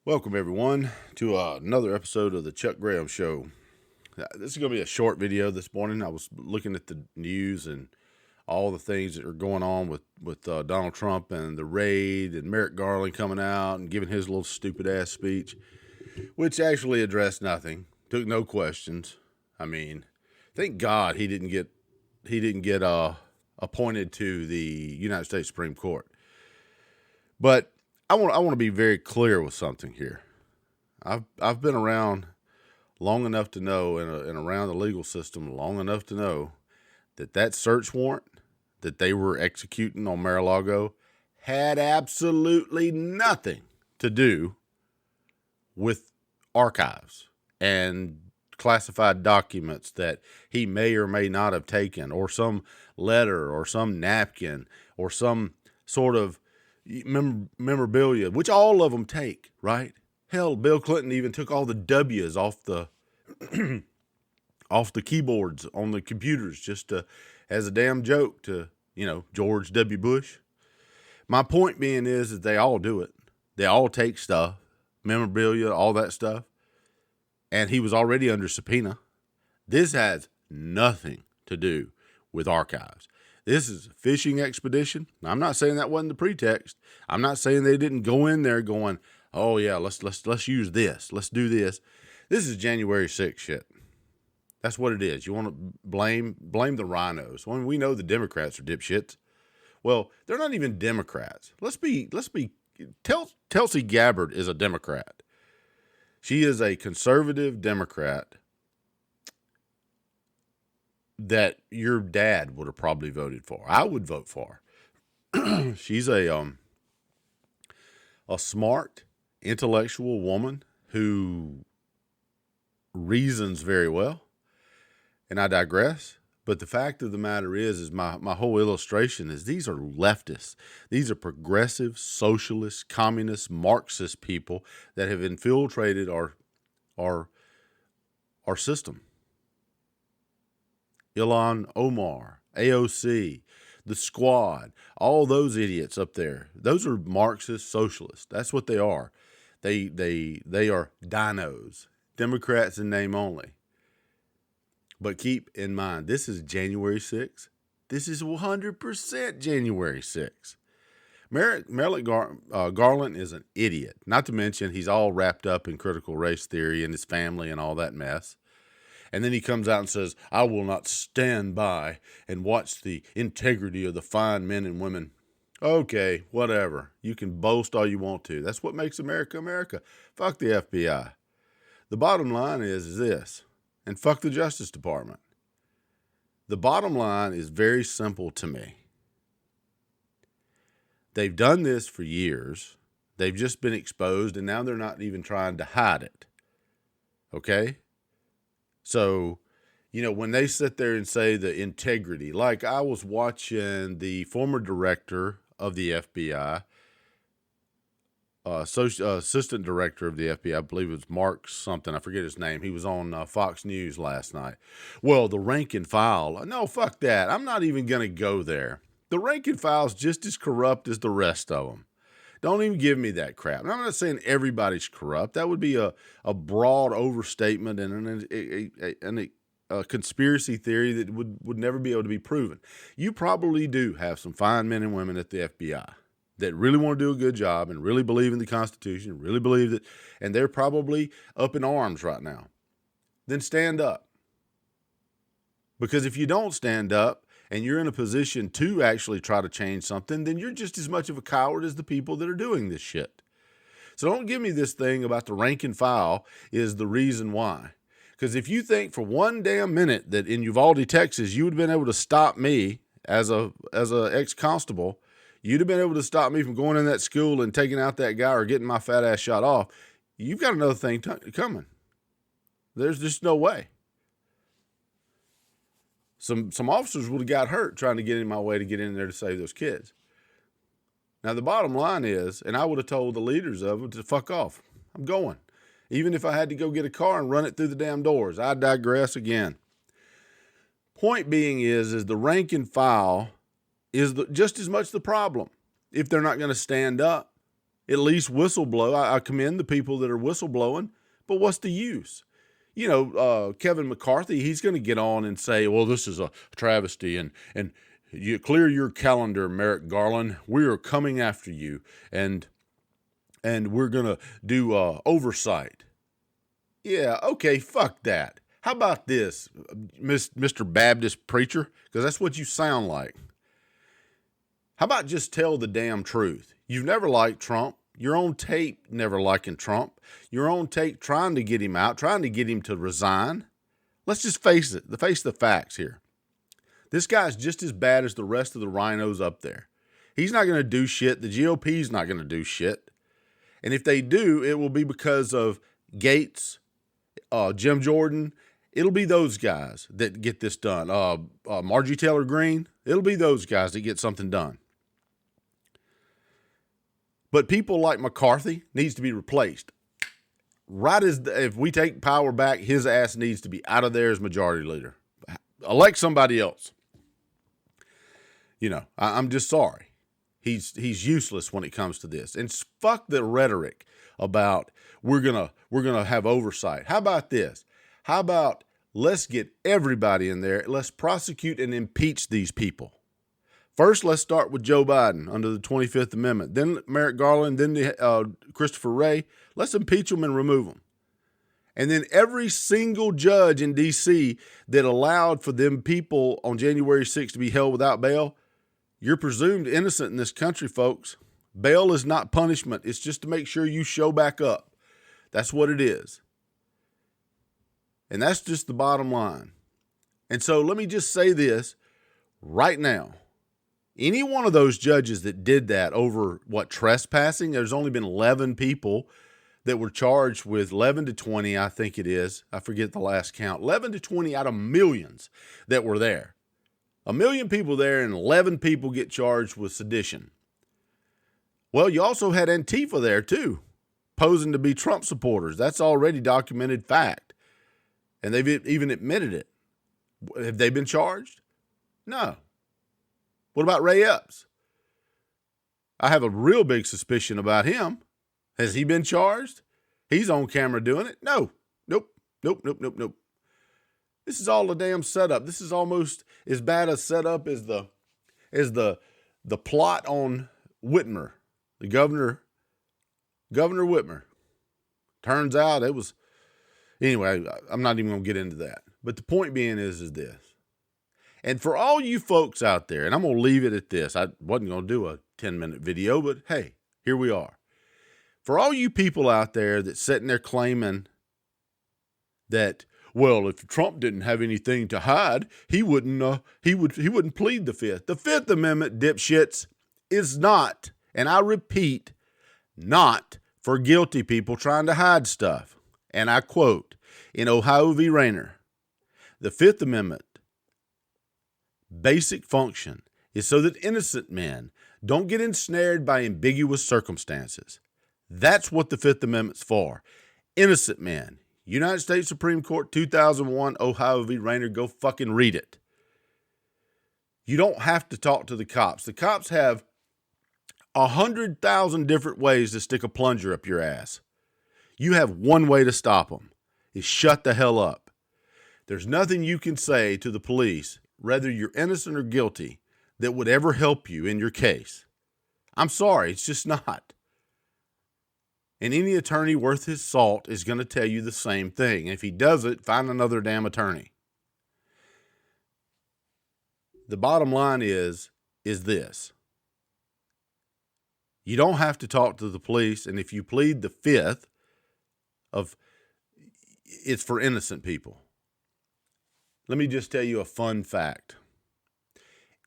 Welcome, everyone, to another episode of the Chuck Graham Show. This is going to be a short video this morning. I was looking at the news and all the things that are going on with Donald Trump and the raid and Merrick Garland coming out and giving his little stupid ass speech, which actually addressed nothing, took no questions. I mean, thank God he didn't get appointed to the United States Supreme Court. But I want to be very clear with something here. I've been around long enough to know, and around the legal system long enough to know that search warrant that they were executing on Mar-a-Lago had absolutely nothing to do with archives and classified documents that he may or may not have taken, or some letter or some napkin or some sort of memorabilia, which all of them take, right? Hell, Bill Clinton even took all the W's off the off the keyboards on the computers just as a damn joke to, George W. Bush. My point being is that they all do it. They all take stuff, memorabilia, all that stuff. And he was already under subpoena. This has nothing to do with archives. This is a fishing expedition. I'm not saying that wasn't the pretext. I'm not saying they didn't go in there going, "Oh yeah, let's use this. Let's do this." This is January 6th shit. That's what it is. You want to blame the rhinos. When we know the Democrats are dipshits. Well, they're not even Democrats. Tulsi Gabbard is a Democrat. She is a conservative Democrat that your dad would have probably voted for. I would vote for. She's a smart, intellectual woman who reasons very well. And I digress. But the fact of the matter is my whole illustration is these are leftists. These are progressive, socialist, communist, Marxist people that have infiltrated our system. Ilhan Omar, AOC, the Squad, all those idiots up there. Those are Marxist socialists. That's what they are. They are dinos, Democrats in name only. But keep in mind, this is January 6th. This is 100% January 6th. Merrick Garland is an idiot. Not to mention, he's all wrapped up in critical race theory and his family and all that mess. And then he comes out and says, "I will not stand by and watch the integrity of the fine men and women." Okay, whatever. You can boast all you want to. That's what makes America America. Fuck the FBI. The bottom line is this, and fuck the Justice Department. The bottom line is very simple to me. They've done this for years. They've just been exposed, and now they're not even trying to hide it. Okay? So, when they sit there and say the integrity, like I was watching the former director of the FBI, assistant director of the FBI, I believe it was Mark something, I forget his name. He was on Fox News last night. Well, the rank and file, no, fuck that. I'm not even going to go there. The rank and file is just as corrupt as the rest of them. Don't even give me that crap. And I'm not saying everybody's corrupt. That would be a broad overstatement and a conspiracy theory that would never be able to be proven. You probably do have some fine men and women at the FBI that really want to do a good job and really believe in the Constitution, really believe that, and they're probably up in arms right now. Then stand up. Because if you don't stand up, and you're in a position to actually try to change something, then you're just as much of a coward as the people that are doing this shit. So don't give me this thing about the rank and file is the reason why. Because if you think for one damn minute that in Uvalde, Texas, you would have been able to stop me as a ex-constable, you'd have been able to stop me from going in that school and taking out that guy or getting my fat ass shot off, you've got another thing coming. There's just no way. Some officers would have got hurt trying to get in my way to get in there to save those kids. Now, the bottom line is, and I would have told the leaders of them to fuck off. I'm going. Even if I had to go get a car and run it through the damn doors. I digress again. Point being is the rank and file is just as much the problem. If they're not going to stand up, at least whistleblow. I commend the people that are whistleblowing, but what's the use? You know, Kevin McCarthy, he's going to get on and say, well, this is a travesty, and you clear your calendar, Merrick Garland. We are coming after you, and we're going to do oversight. Yeah, okay, fuck that. How about this, Mr. Baptist preacher? Because that's what you sound like. How about just tell the damn truth? You've never liked Trump. Your own tape never liking Trump. Your own tape trying to get him out, trying to get him to resign. Let's just face it, face the facts here. This guy's just as bad as the rest of the rhinos up there. He's not going to do shit. The GOP's not going to do shit. And if they do, it will be because of Gates, Jim Jordan. It'll be those guys that get this done. Marjorie Taylor Greene. It'll be those guys that get something done. But people like McCarthy needs to be replaced. Right as if we take power back, his ass needs to be out of there as majority leader. Elect somebody else. You know, I'm just sorry. He's useless when it comes to this. And fuck the rhetoric about we're gonna have oversight. How about this? How about let's get everybody in there. Let's prosecute and impeach these people. First, let's start with Joe Biden under the 25th Amendment. Then Merrick Garland, then Christopher Wray. Let's impeach them and remove them. And then every single judge in D.C. that allowed for them people on January 6th to be held without bail, you're presumed innocent in this country, folks. Bail is not punishment. It's just to make sure you show back up. That's what it is. And that's just the bottom line. And so let me just say this right now. Any one of those judges that did that over, trespassing, there's only been 11 people that were charged with 11 to 20, I think it is. I forget the last count. 11 to 20 out of millions that were there. 1 million people there and 11 people get charged with sedition. Well, you also had Antifa there too, posing to be Trump supporters. That's already documented fact. And they've even admitted it. Have they been charged? No. What about Ray Epps? I have a real big suspicion about him. Has he been charged? He's on camera doing it? No. Nope. This is all a damn setup. This is almost as bad a setup as the plot on Whitmer, the Governor Whitmer. Turns out it was, anyway, I'm not even going to get into that. But the point being is this. And for all you folks out there, and I'm going to leave it at this. I wasn't going to do a 10-minute video, but hey, here we are. For all you people out there that's sitting there claiming that, well, if Trump didn't have anything to hide, he wouldn't plead the Fifth. The Fifth Amendment, dipshits, is not, and I repeat, not for guilty people trying to hide stuff. And I quote, in Ohio v. Rayner, the Fifth Amendment basic function is so that innocent men don't get ensnared by ambiguous circumstances. That's what the Fifth Amendment's for. Innocent men. United States Supreme Court, 2001, Ohio v. Rayner. Go fucking read it. You don't have to talk to the cops. The cops have 100,000 different ways to stick a plunger up your ass. You have one way to stop them, is shut the hell up. There's nothing you can say to the police, whether you're innocent or guilty, that would ever help you in your case. I'm sorry, it's just not. And any attorney worth his salt is going to tell you the same thing. And if he doesn't, find another damn attorney. The bottom line is this. You don't have to talk to the police, and if you plead the Fifth, it's for innocent people. Let me just tell you a fun fact.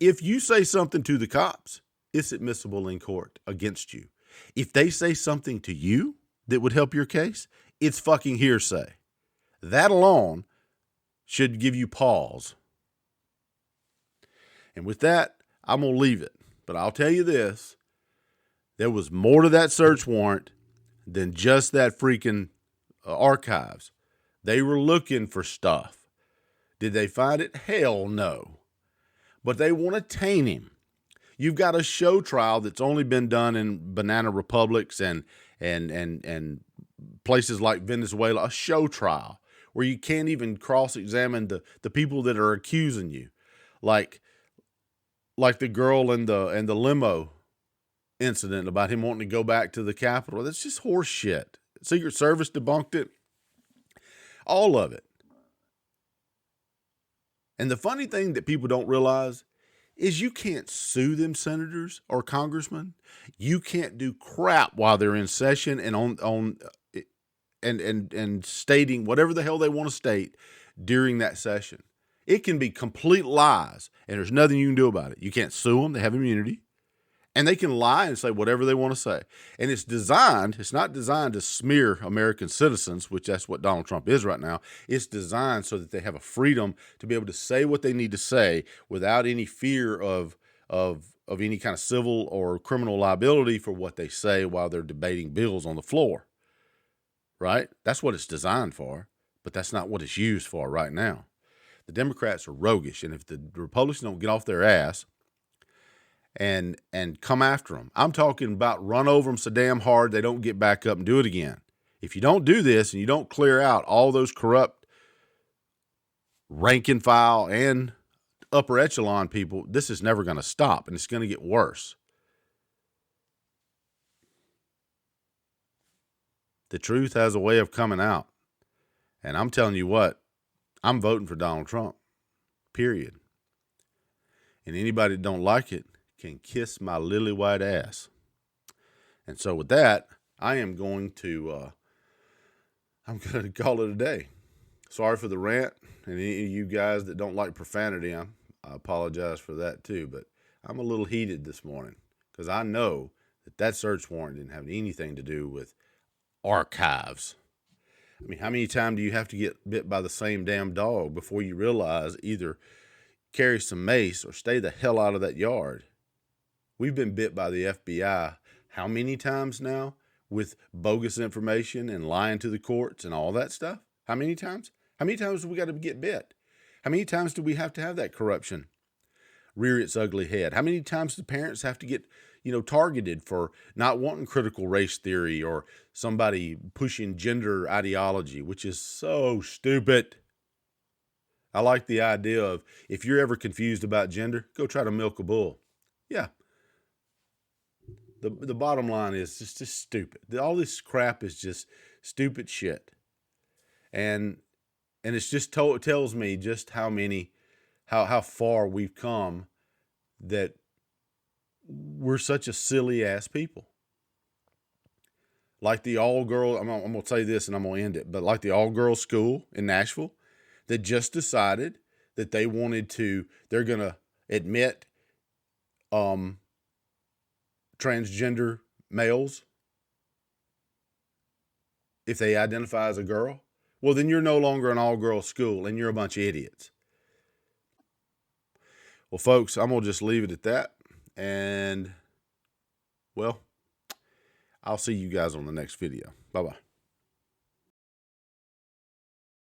If you say something to the cops, it's admissible in court against you. If they say something to you that would help your case, it's fucking hearsay. That alone should give you pause. And with that, I'm going to leave it. But I'll tell you this. There was more to that search warrant than just that freaking archives. They were looking for stuff. Did they find it? Hell no. But they want to taint him. You've got a show trial that's only been done in banana republics and places like Venezuela, a show trial where you can't even cross-examine the people that are accusing you, like the girl in the limo incident about him wanting to go back to the Capitol. That's just horse shit. Secret Service debunked it. All of it. And the funny thing that people don't realize is you can't sue them senators or congressmen. You can't do crap while they're in session and stating whatever the hell they want to state during that session. It can be complete lies, and there's nothing you can do about it. You can't sue them. They have immunity. And they can lie and say whatever they want to say. And it's not designed to smear American citizens, which that's what Donald Trump is right now. It's designed so that they have a freedom to be able to say what they need to say without any fear of any kind of civil or criminal liability for what they say while they're debating bills on the floor. Right? That's what it's designed for, but that's not what it's used for right now. The Democrats are roguish, and if the Republicans don't get off their ass and come after them. I'm talking about run over them so damn hard they don't get back up and do it again. If you don't do this and you don't clear out all those corrupt rank and file and upper echelon people, this is never going to stop, and it's going to get worse. The truth has a way of coming out. And I'm telling you what, I'm voting for Donald Trump, period. And anybody that don't like it can kiss my lily white ass. And so with that, I am going to call it a day. Sorry for the rant, and any of you guys that don't like profanity, I apologize for that too, but I'm a little heated this morning because I know that search warrant didn't have anything to do with archives. I mean, how many times do you have to get bit by the same damn dog before you realize either carry some mace or stay the hell out of that yard? We've been bit by the FBI how many times now with bogus information and lying to the courts and all that stuff? How many times? How many times do we got to get bit? How many times do we have to have that corruption rear its ugly head? How many times do parents have to get, targeted for not wanting critical race theory or somebody pushing gender ideology, which is so stupid? I like the idea of if you're ever confused about gender, go try to milk a bull. Yeah. The bottom line is it's just stupid. All this crap is just stupid shit. And it's just tells me just how far we've come, that we're such a silly ass people. Like the all-girl, I'm going to say this and I'm going to end it, but like the all-girl school in Nashville that just decided that they're going to admit transgender males if they identify as a girl. Well, then you're no longer an all-girl school and you're a bunch of idiots. Well, folks, I'm going to just leave it at that. And, well, I'll see you guys on the next video. Bye-bye.